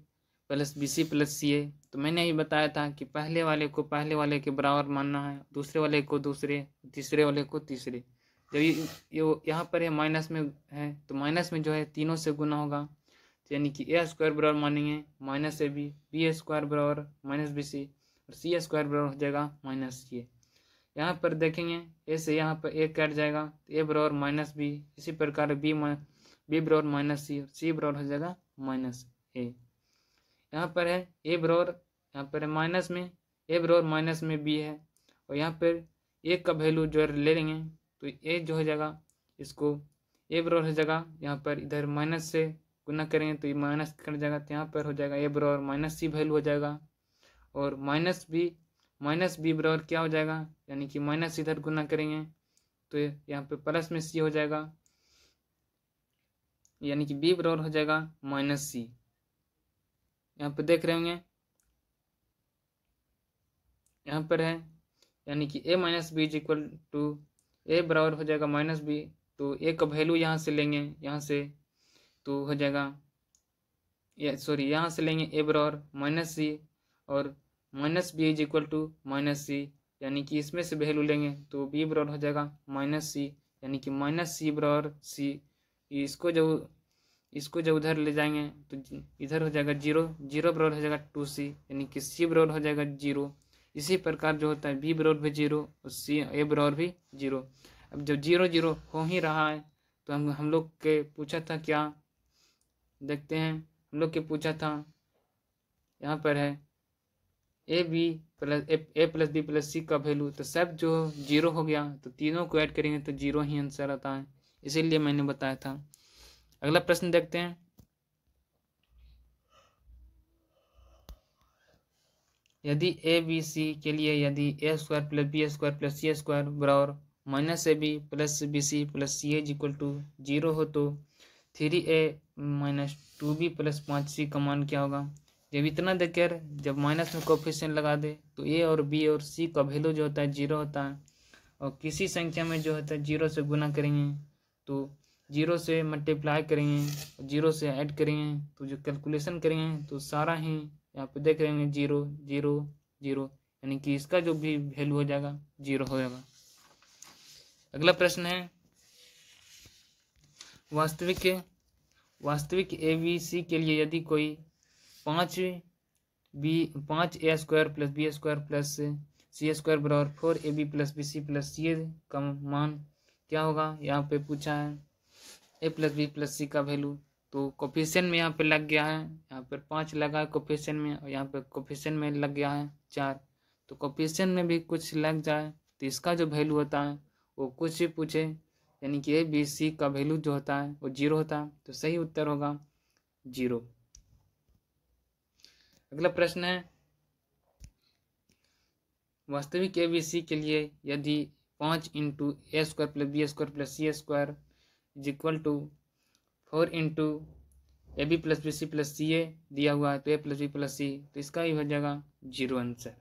plus B C plus C A. तो मैंने ही बताया था कि पहले वाले को पहले वाले के बराबर मानना है, दूसरे वाले को दूसरे, तीसरे वाले को तीसरे। जब ये यहाँ पर है माइनस में है तो माइनस में जो है तीनों से गुना होगा, तो यानी कि ए स्क्वायर बराबर मानेंगे माइनस ए बी स्क्वायर बराबर माइनस बी सी और सी स्क्वायर बराबर हो जाएगा माइनस सी। यहाँ पर देखेंगे ए से यहाँ पर ए कट जाएगा तो ए बराबर माइनस बी, इसी प्रकार बी बराबर माइनस सी और सी बराबर हो जाएगा माइनस ए। यहाँ पर है ए बराबर, यहाँ पर है माइनस में ए बराबर माइनस में बी है और यहाँ पर ए का वैल्यू जो है ले लेंगे तो ए जो हो जाएगा इसको ए बराबर हो जाएगा, यहाँ पर इधर माइनस से गुना करेंगे तो ये माइनस कट जाएगा तो यहाँ पर हो जाएगा ए बराबर माइनस सी वैल्यू हो जाएगा और माइनस बी बराबर क्या हो जाएगा, यानी कि माइनस इधर गुना करेंगे तो यहाँ पे प्लस में सी हो जाएगा, यानी कि बी बराबर हो जाएगा माइनस सी। यहाँ पे देख रहे होंगे यहाँ पर है यानी कि A minus B is equal to A बराबर हो जाएगा माइनस बी, तो ए का वैल्यू यहाँ से लेंगे, यहाँ से तो हो जाएगा यहाँ से लेंगे ए बराबर माइनस सी और minus B is equal to minus C, यानी कि इसमें से वैल्यू लेंगे तो बी बराबर हो जाएगा माइनस सी, यानी कि माइनस सी बराबर सी। इसको जब उधर ले जाएंगे तो इधर हो जाएगा 0 बराबर हो जाएगा 2c, यानी कि सी बराबर हो जाएगा 0। इसी प्रकार जो होता है बी बराबर भी 0 और सी ए बराबर भी 0। अब जब 0 हो ही रहा है तो हम लोग के पूछा था क्या, देखते हैं। हम लोग के पूछा था यहाँ पर है ए प्लस बी प्लस सी का वैल्यू, तो सब जो 0 हो गया तो तीनों को ऐड करेंगे तो 0 ही आंसर आता है, इसीलिए मैंने बताया था। अगला प्रश्न देखते हैं। यदि ए बी सी के लिए यदि A square plus B square plus C square बराबर minus A B plus B C plus C is equal to 0 हो तो 3a minus 2b plus 5c का मान क्या होगा। जब इतना देकर जब माइनस में कोफिशिएंट लगा दे तो ए और बी और सी का वैल्यू जो होता है 0 होता है और किसी संख्या में जो होता है 0 से गुना करेंगे तो 0 से मल्टीप्लाई करेंगे 0 से ऐड करेंगे तो जो कैलकुलेशन करेंगे तो सारा ही यहाँ पे देख रहे हैं 0 0 0, यानी कि इसका जो भी वैल्यू हो जाएगा 0 हो जाएगा। अगला प्रश्न है वास्तविक ए बी सी के लिए यदि कोई 5 A square plus B square plus C square बराबर 4ab plus B C plus सी का मान क्या होगा। यहाँ पे पूछा है ए प्लस बी प्लस सी का वैल्यू, तो कोफिशिएंट में यहाँ पे लग गया है, यहाँ पर 5 लगा है कोफिशिएंट में और यहाँ पे कोफिशिएंट में लग गया है 4, तो कोफिशिएंट में भी कुछ लग जाए तो इसका जो वैल्यू होता है वो कुछ ही पूछे, यानी कि ए बी सी का वैल्यू जो होता है वो 0 होता है, तो सही उत्तर होगा 0। अगला प्रश्न है वास्तविक ए बी सी के लिए यदि 5 into A square plus B square plus C square is equal to 4 into A B plus B C plus C A दिया हुआ है तो A plus B plus C, तो इसका ही हो जाएगा 0 आंसर।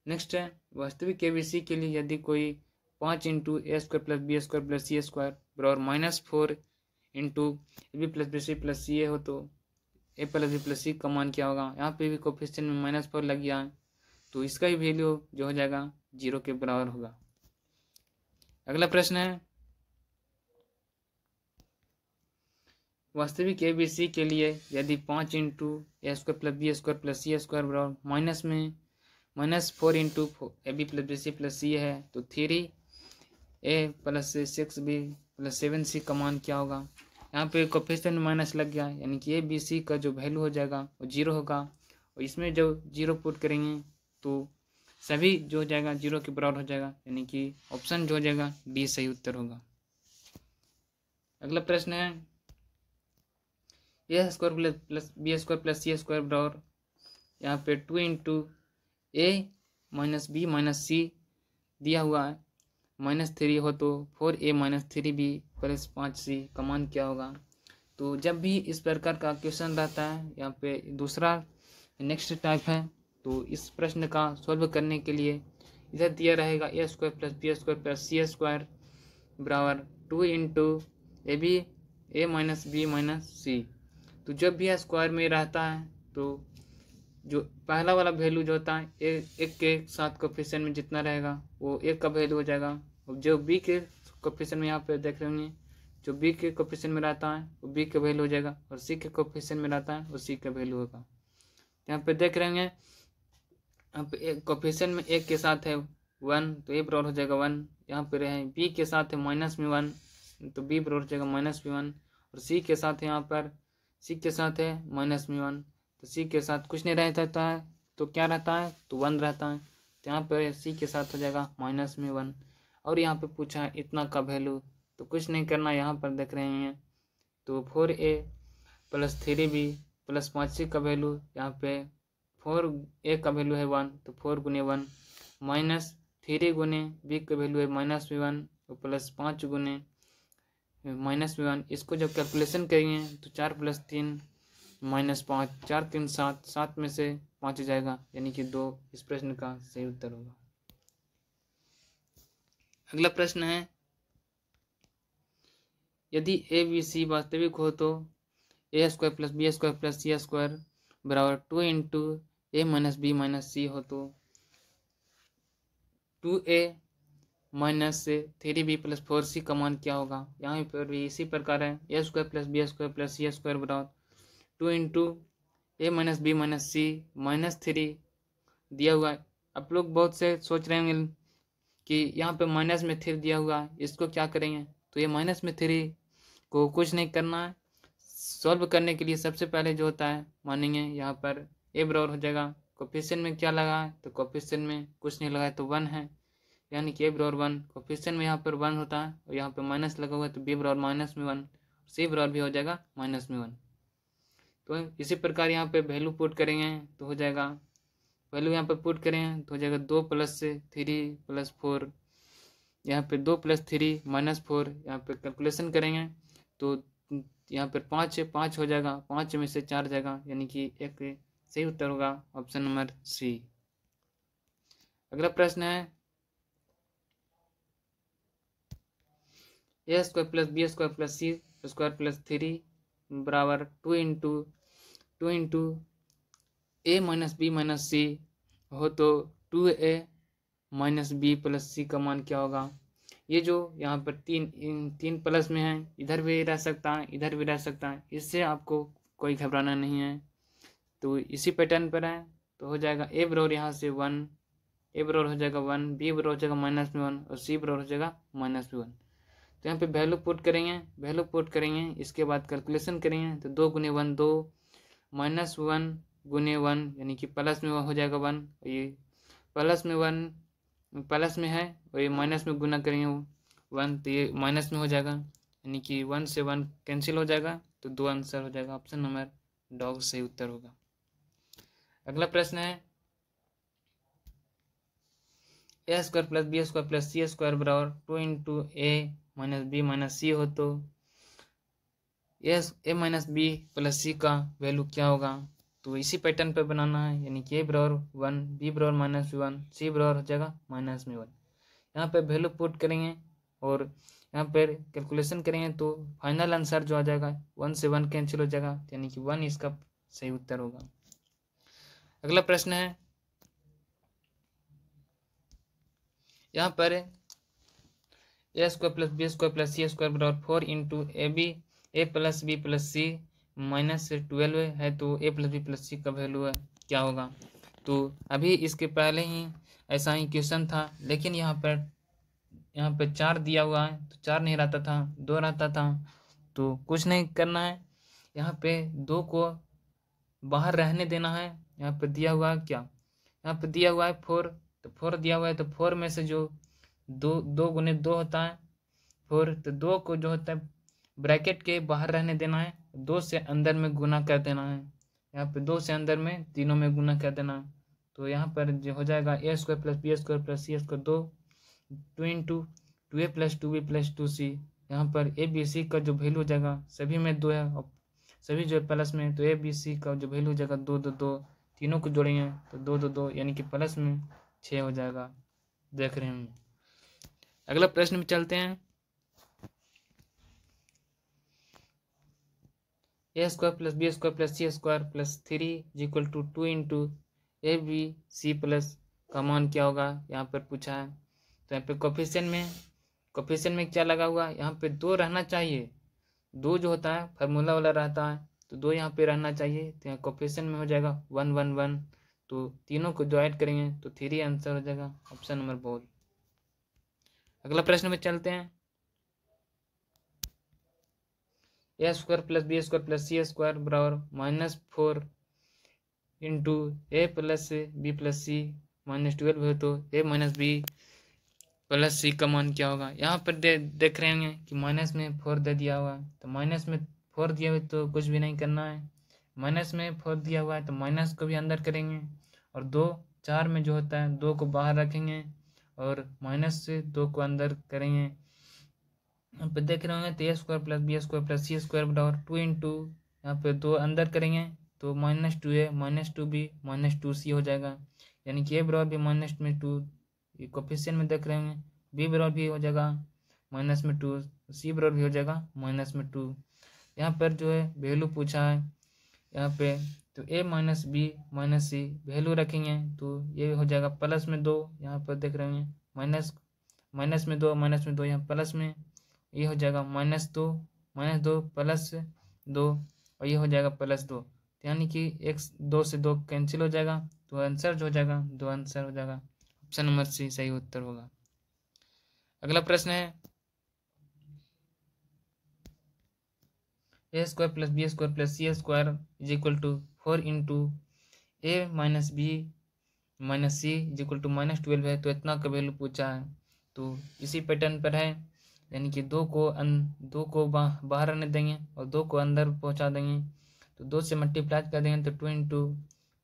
नेक्स्ट है वास्तविक ए बी सी के लिए यदि कोई 5 into A square plus B square plus C square बराबर -4 into A B plus B C plus C A हो तो ए प्लस बी प्लस सी का मान क्या होगा। यहाँ पे भी कोफिशिएंट में -4 लग गया है तो इसका ही वैल्यू जो हो जाएगा 0 के बराबर होगा। अगला प्रश्न है वास्तविक ए बी सी के लिए यदि 5 into A square plus B square plus C square बराबर -4 into A B plus B C plus C है तो 3a plus 6b plus 7c का मान क्या होगा। यहाँ पे कोफिशिएंट में माइनस लग गया, यानी कि ए बी सी का जो वैल्यू हो जाएगा वो 0 होगा और इसमें जो 0 पुट करेंगे तो सभी जो हो जाएगा 0 के बराबर हो जाएगा, यानी कि ऑप्शन जो हो जाएगा डी सही उत्तर होगा। अगला प्रश्न है A square plus B square plus C square बराबर यहाँ पे 2 into A minus B minus C दिया हुआ है -3 हो तो 4a-3b प्लस 5c का मान क्या होगा। तो जब भी इस प्रकार का क्वेश्चन रहता है, यहाँ पे दूसरा नेक्स्ट टाइप है, तो इस प्रश्न का सॉल्व करने के लिए इधर दिया रहेगा a square plus B square plus C square बराबर 2 into A B A minus B minus C. तो जब भी स्क्वायर में रहता है तो जो पहला वाला वैल्यू जो होता है एक के साथ कोफिशिएंट में जितना रहेगा वो एक का वैल्यू हो जाएगा। जो बी के कोफिशिएंट में यहाँ पे देख रहे होंगे, जो बी के कोफिशिएंट में रहता है वो बी का वैल्यू हो जाएगा, और सी के कोफिशिएंट में रहता है वो सी का वैल्यू होगा। यहाँ पे देख रहे होंगे, यहाँ पे कोफिशिएंट में एक के साथ है 1 तो ए बराबर हो जाएगा 1। यहाँ पे रहे बी के साथ है -1 तो बी बराबर हो जाएगा -1, और सी के साथ है यहाँ पर सी के साथ है -1 तो सी के साथ कुछ नहीं रहता है तो क्या रहता है तो 1 रहता है। तो यहाँ पर सी के साथ हो जाएगा -1। और यहाँ पे पूछा है इतना का वैल्यू, तो कुछ नहीं करना, यहाँ पर देख रहे हैं तो 4a plus 3b plus 5c का वैल्यू, यहाँ पे 4a का वैल्यू है 1 तो 4 गुने 1 माइनस 3 गुने b का वैल्यू है -1 तो प्लस 5 गुने -1। इसको जब कैलकुलेशन करेंगे तो 4 + 3 -5 4 3 7 7 में से 5 जाएगा, यानी कि 2 इस प्रश्न का सही उत्तर होगा। अगला प्रश्न है, यदि ए बी सी वास्तविक हो तो A square plus B square plus C square बराबर 2 into A minus B minus C हो तो 2a minus 3b plus 4c का मान क्या होगा। यहाँ पर भी इसी प्रकार है, A square plus B square plus C square बराबर 2 into A minus B minus C -3 दिया हुआ है। आप लोग बहुत से सोच रहे होंगे कि यहाँ पे माइनस में 3 दिया हुआ है, इसको क्या करेंगे। तो ये -3 को कुछ नहीं करना है, सॉल्व करने के लिए सबसे पहले जो होता है मानेंगे यहाँ पर ए बराबर हो जाएगा, कोफिशिएंट में क्या लगा है तो कोफिशिएंट में कुछ नहीं लगा है तो 1 है, यानी कि ए बराबर 1। कोफिशिएंट में यहाँ पर 1 होता है और यहाँ पर माइनस लगा हुआ है तो बी बराबर -1, सी बराबर भी हो जाएगा -1। तो इसी प्रकार यहाँ पे वैल्यू पुट करेंगे तो हो जाएगा, वैल्यू यहाँ पे पुट करेंगे तो हो जाएगा 2 + 3 + 4, यहाँ पे 2 + 3 -4, यहाँ पे कैलकुलेशन करेंगे तो यहाँ पर 5 हो जाएगा, 5 में से 4 जाएगा, यानी कि एक सही उत्तर होगा ऑप्शन नंबर सी। अगला प्रश्न है, A square plus B square plus C square plus 3 बराबर 2 into A minus B minus C हो तो 2a माइनस बी प्लस सी का मान क्या होगा। ये जो यहाँ पर तीन प्लस में है, इधर भी रह सकता है इधर भी रह सकता है, इससे आपको कोई घबराना नहीं है। तो इसी पैटर्न पर है तो हो जाएगा ए बराबर यहाँ से 1, ए बराबर हो जाएगा 1, बी बराबर हो जाएगा -1 और सी बराबर हो जाएगा -1। तो यहाँ पे वैल्यू पुट करेंगे, इसके बाद कैलकुलेशन करेंगे तो 2 गुने 1 2 -1 गुने 1 यानी कि प्लस में हो जाएगा 1, ये प्लस में 1 प्लस में है और ये माइनस में गुना करेंगे 1 तो ये माइनस में हो जाएगा, यानी कि 1 से 1 कैंसिल हो जाएगा तो 2 आंसर हो जाएगा, ऑप्शन नंबर डॉग सही उत्तर होगा। अगला प्रश्न है, A square plus B square plus C square बराबर 2 into A minus B minus C हो तो ए माइनस बी प्लस सी का वैल्यू क्या होगा। तो इसी पैटर्न पे बनाना है, यानी कि ए बराबर 1 बी बराबर -1 सी बराबर हो जाएगा -1। यहाँ पे वैल्यू पुट करेंगे और यहाँ पर कैलकुलेशन करेंगे तो फाइनल आंसर जो आ जाएगा 1 से 1 कैंसिल हो जाएगा, यानी कि 1 इसका सही उत्तर होगा। अगला प्रश्न है, यहाँ पर A square plus B square plus C square बराबर 4 into A plus B plus C -12 है तो ए प्लस बी प्लस सी का वैल्यू है क्या होगा। तो अभी इसके पहले ही ऐसा ही क्वेश्चन था, लेकिन यहाँ पे 4 दिया हुआ है तो 4 नहीं रहता था 2 रहता था, तो कुछ नहीं करना है, यहाँ पे 2 को बाहर रहने देना है। यहाँ पे दिया हुआ है क्या, यहाँ पे दिया हुआ है 4, तो 4 दिया हुआ है तो 4 में से जो 2 गुने 2 होता है 4, तो 2 को जो होता है ब्रैकेट के बाहर रहने देना है, 2 से अंदर में गुना कर देना है, यहाँ पे 2 से अंदर में तीनों में गुना कर देना है। तो यहाँ पर जो हो जाएगा A square plus B square plus C square 2 into 2a plus 2b plus 2c। यहाँ पर ए बी सी का जो वैल्यू हो जाएगा सभी में 2 है और सभी जो है प्लस में, तो ए बी सी का जो वैल्यू हो जाएगा 2 2 2, तीनों को जोड़ेंगे तो 2 2 2 यानी कि प्लस में 6 हो जाएगा। देख रहे हैं। अगला प्रश्न में चलते हैं। A square plus B square plus C square plus 3 equal to 2 into A B C plus का मान क्या होगा, यहाँ पर पूछा है। तो यहाँ पे कोफिशिएंट में क्या लगा हुआ है, यहाँ पे 2 रहना चाहिए। 2 जो होता है फार्मूला वाला रहता है, तो 2 यहाँ पे रहना चाहिए। तो यहाँ कोफिशिएंट में हो जाएगा 1 1 1, तो तीनों को जो ऐड करेंगे तो 3 आंसर हो जाएगा, ऑप्शन नंबर बोल। अगला प्रश्न में चलते हैं। A square plus B square plus C square बराबर -4 into A plus B plus C -12 है, तो ए माइनस बी प्लस सी का मान क्या होगा। यहाँ पर देख रहे होंगे कि माइनस में 4 दे दिया हुआ है, तो माइनस में 4 दिया हुआ है तो कुछ भी नहीं करना है। माइनस में 4 दिया हुआ है तो माइनस को भी अंदर करेंगे, और 2 4 में जो होता है 2 को बाहर रखेंगे और माइनस से 2 को अंदर करेंगे। यहाँ पे देख रहे होंगे तो A square plus B square plus C square बराबर 2 इंटू, यहाँ पे 2 अंदर करेंगे तो -2a -2b -2c हो जाएगा, यानी कि ए बराबर भी -2, ये कोफिशिएंट में देख रहे होंगे। बी बराबर भी हो जाएगा -2, सी बराबर भी हो जाएगा -2। यहाँ पर जो है वैल्यू पूछा है यहाँ पे, तो a minus B minus c value रखेंगे तो ये हो जाएगा प्लस में 2। यहाँ पर देख रहे होंगे माइनस में 2 यहाँ प्लस में, ये हो जाएगा -2 प्लस 2, और ये हो जाएगा +2, यानी कि 2 से 2 कैंसिल हो जाएगा, तो आंसर जो हो जाएगा 2 आंसर हो जाएगा, ऑप्शन नंबर सी सही उत्तर होगा। अगला प्रश्न है। A square plus B square plus C square is equal to 4 into A minus B minus C is equal to -12 है, तो इतना का वैल्यू पूछा है। तो इसी पैटर्न पर है, यानी कि 2 को बाहर आने देंगे और 2 को अंदर पहुंचा देंगे, तो 2 से मल्टीप्लाई कर देंगे तो 2 into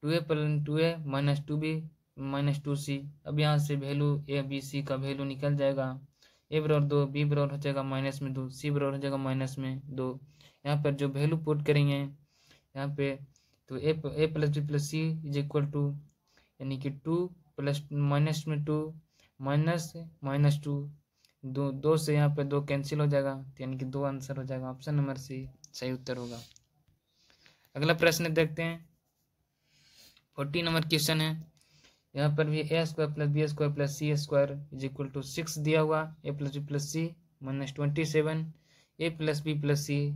2a minus 2b minus 2c। अब यहाँ से वैल्यू ए बी सी का वैल्यू निकल जाएगा। ए बराबर 2, बी बराबर हो जाएगा -2, सी बराबर हो जाएगा -2। यहाँ पर जो वैल्यू पुट करेंगे यहाँ पे, तो A plus B plus C is equal to, यानी कि 2 प्लस -2 -2, 2 से यहाँ पे 2 कैंसिल हो जाएगा, यानी कि 2 आंसर हो जाएगा, ऑप्शन नंबर सी सही उत्तर होगा। अगला प्रश्न देखते हैं। 40 नंबर क्वेश्चन है। यहाँ पर भी A square plus B square plus C square is equal to 6 दिया हुआ, A plus B plus C -27, A plus B plus सी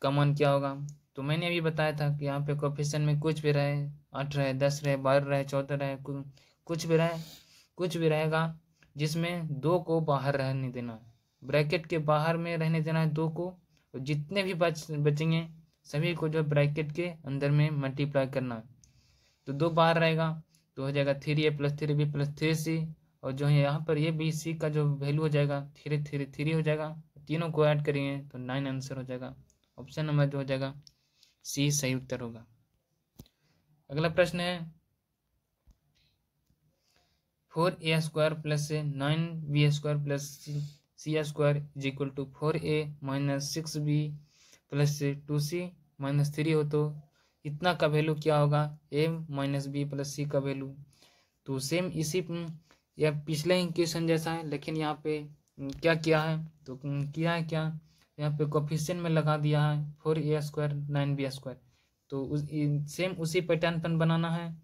का मान क्या होगा। तो मैंने अभी बताया था कि यहाँ पे कोफिशिएंट में कुछ भी रहे, 8 रहे, 10 रहे, 12 रहे, 14 रहे, कुछ भी रहे, कुछ भी रहेगा जिसमें 2 को बाहर रहने देना, ब्रैकेट के बाहर में रहने देना है 2 को, और जितने भी बचेंगे सभी को जो ब्रैकेट के अंदर में मल्टीप्लाई करना है। तो 2 बाहर रहेगा तो हो जाएगा 3a plus 3b plus 3c, और जो है यहाँ पर ये बी सी का जो वैल्यू हो जाएगा 3 हो जाएगा, तीनों को ऐड करेंगे तो 9 आंसर हो जाएगा, ऑप्शन नंबर जो हो जाएगा सी सही उत्तर होगा। अगला प्रश्न है। 4a square plus 9b square plus C square is equal to 4a minus 6b plus 2c minus 3 हो, तो इतना का वैल्यू क्या होगा, a माइनस बी प्लस सी का वैल्यू। तो सेम इसी या पिछले ही क्वेश्चन जैसा है, लेकिन यहाँ पे क्या किया है, तो किया है क्या, यहाँ पे कोफिशिएंट में लगा दिया है 4a स्क्वायर 9b स्क्वायर, तो सेम उसी पैटर्न पर बनाना है।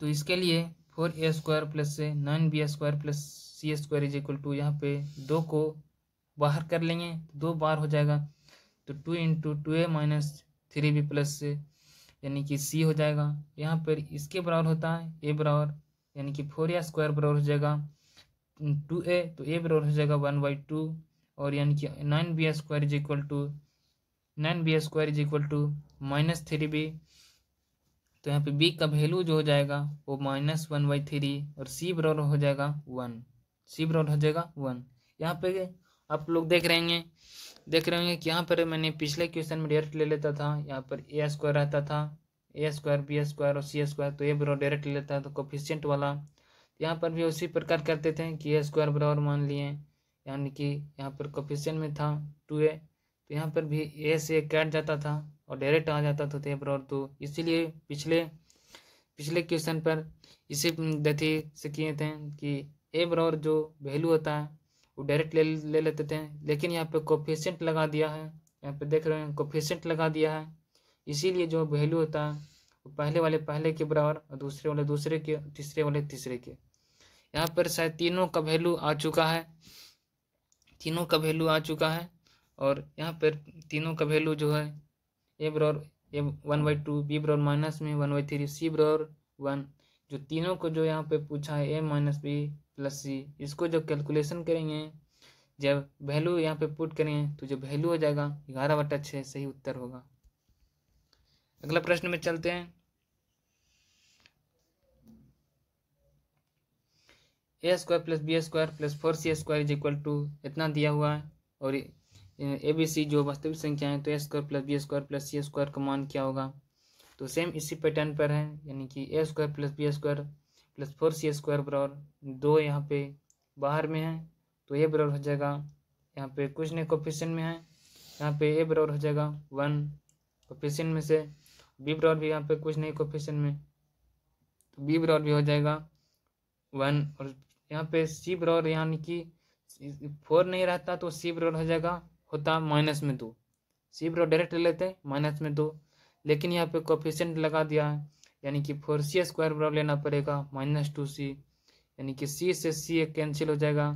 तो इसके लिए 4a square plus 9b square plus C square is equal to, यहाँ पे 2 को बाहर कर लेंगे, 2 बार हो जाएगा, तो 2 into 2a minus 3b plus यानी कि c हो जाएगा। यहाँ पर इसके बराबर होता है a बराबर, यानी कि 4a स्क्वायर बराबर हो जाएगा 2a, तो a बराबर हो जाएगा 1/2, और यानी कि 9b square is equal to -3b, तो यहाँ पे b का वैल्यू जो हो जाएगा वो -1/3, और c बराबर हो जाएगा 1। यहाँ पे आप लोग देख रहे होंगे कि यहाँ पर मैंने पिछले क्वेश्चन में डायरेक्ट ले लेता था, यहाँ पर ए स्क्वायर रहता था, ए स्क्वायर बी स्क्वायर और सी स्क्वायर, तो ए बराबर डायरेक्ट ले लेता है, तो कोफिशिएंट वाला यहाँ पर भी उसी प्रकार करते थे कि ए स्क्वायर बराबर मान लिए, यानी कि यहाँ पर कोफिशिएंट में था 2a, तो यहाँ पर भी ए से कट जाता था और डायरेक्ट आ जाता था ए बराबर 2। इसीलिए पिछले क्वेश्चन पर इसी गति से किए थे कि ए बराबर जो वैल्यू होता है वो डायरेक्ट ले लेते थे, लेकिन यहाँ पे कोफिशिएंट लगा दिया है, यहाँ पे देख रहे हैं कोफिशिएंट लगा दिया है, इसीलिए जो वैल्यू होता है वो पहले वाले पहले के बराबर और दूसरे वाले दूसरे के, तीसरे वाले तीसरे के। यहाँ पर शायद तीनों का वैल्यू आ चुका है, तीनों का वैल्यू आ चुका है, और यहाँ पर तीनों का वैल्यू जो है ए बराबर ए 1/2, बी बराबर माइनस में 1/3, सी बराबर 1, जो तीनों को जो यहाँ पे पूछा है ए माइनस बी प्लस सी, इसको जब कैलकुलेशन करेंगे, जब वैल्यू यहाँ पे पुट करेंगे तो जो वैल्यू हो जाएगा 11/6 सही उत्तर होगा। अगला प्रश्न में चलते हैं। A square plus B square plus 4c square is equal to इतना दिया हुआ है, और ए बी सी जो वास्तविक संख्या है, तो A square plus B square plus C square का मान क्या होगा। तो सेम इसी पैटर्न पर है, यानी कि A square plus B square plus 4c square बराबर 2 यहाँ पे बाहर में है, तो ए बराबर हो जाएगा, यहाँ पे कुछ नहीं कोफिशिएंट में है, यहाँ पे ए बराबर हो जाएगा 1 कोफिशिएंट में से, बी बराबर भी यहाँ पे कुछ नहीं कोफिशिएंट में, तो बी बराबर भी हो जाएगा 1, और यहाँ पे सी बराबर यानी कि 4 नहीं रहता तो सी बराबर हो जाएगा होता -2, सी बराबर डायरेक्ट ले लेते -2, लेकिन यहाँ पे कोफिशिएंट लगा दिया है, यानी कि 4c स्क्वायर बराबर लेना पड़ेगा -2c, यानी कि c से c कैंसिल हो जाएगा,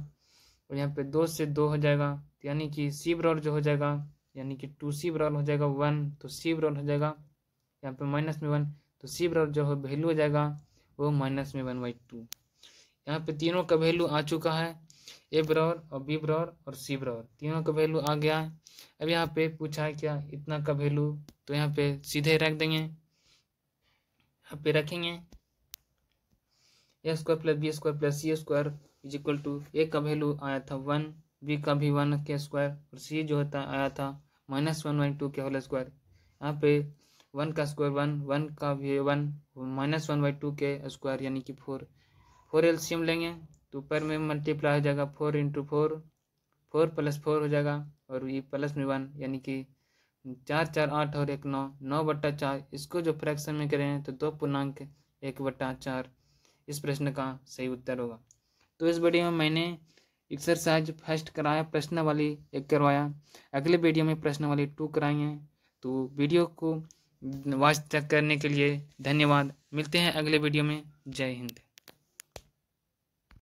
और यहाँ पे 2 से 2 हो जाएगा, यानी कि c बराबर जो हो जाएगा, यानी कि 2c बराबर हो जाएगा 1, तो c बराबर हो जाएगा यहाँ पे -1, तो c बराबर जो है वैल्यू हो जाएगा वो -1/2। यहाँ पे तीनों का वैल्यू आ चुका है, ए बराबर और बी बराबर और सी बराबर तीनों का वैल्यू आ गया है। अब यहाँ पे पूछा है क्या इतना का वैल्यू, तो यहाँ पे सीधे रख देंगे, यहाँ पे रखेंगे A square plus B square plus C square is equal to, A का वैल्यू आया था 1, बी का भी 1 के स्क्वायर, और सी जो होता आया था -1/2 के होल स्क्वायर। यहाँ पे 1 का स्क्वायर 1 का भी 1 -1/2 के स्क्वायर, यानी कि 4 एलसीएम लेंगे तो ऊपर में मल्टीप्लाई हो जाएगा 4 × 4, 4 + 4 हो जाएगा, और ये प्लस में 1, यानी कि 4 4 8 और 1 9, 9/4। इसको जो फ्रैक्शन में करें तो 2.1/4 इस प्रश्न का सही उत्तर होगा। तो इस वीडियो में मैंने एक्सरसाइज फर्स्ट कराया, प्रश्न वाली 1 करवाया, अगले वीडियो में प्रश्न वाली 2 कराएंगे। तो वीडियो को वॉच करने के लिए धन्यवाद, मिलते हैं अगले वीडियो में। जय हिंद।